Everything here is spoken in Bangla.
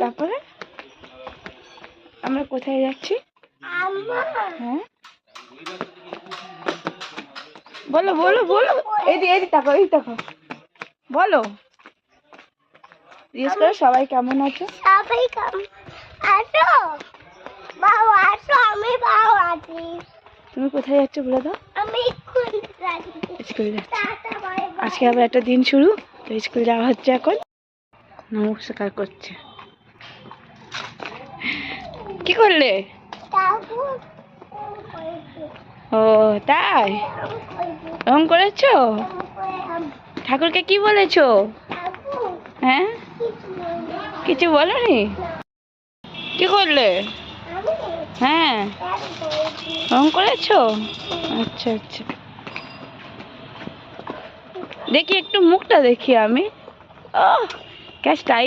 তারপরে আমরা কোথায় যাচ্ছি? হ্যাঁ বলো বলো বলো। এই দেখো বলো। জিজ্ঞেস করো সবাই কেমন আছো? সবাই কেমন আছো? বাবা আছো, আমি বাবা আছি। তুমি কোথায় যাচ্ছ বলে দাও? আমি স্কুল যাচ্ছি। আজকে আবার একটা দিন শুরু, তো স্কুল যাওয়া হচ্ছে। এখন নমস্কার করছে। কি করলে? ও তাই, রং করেছো? ঠাকুরকে কি বলেছো? হ্যাঁ কিছু বলনি? কি করলে? হ্যাঁ রং করেছো? আচ্ছা আচ্ছা, দেখি একটু মুখটা দেখি আমি। ও ক্যাশ টাইট।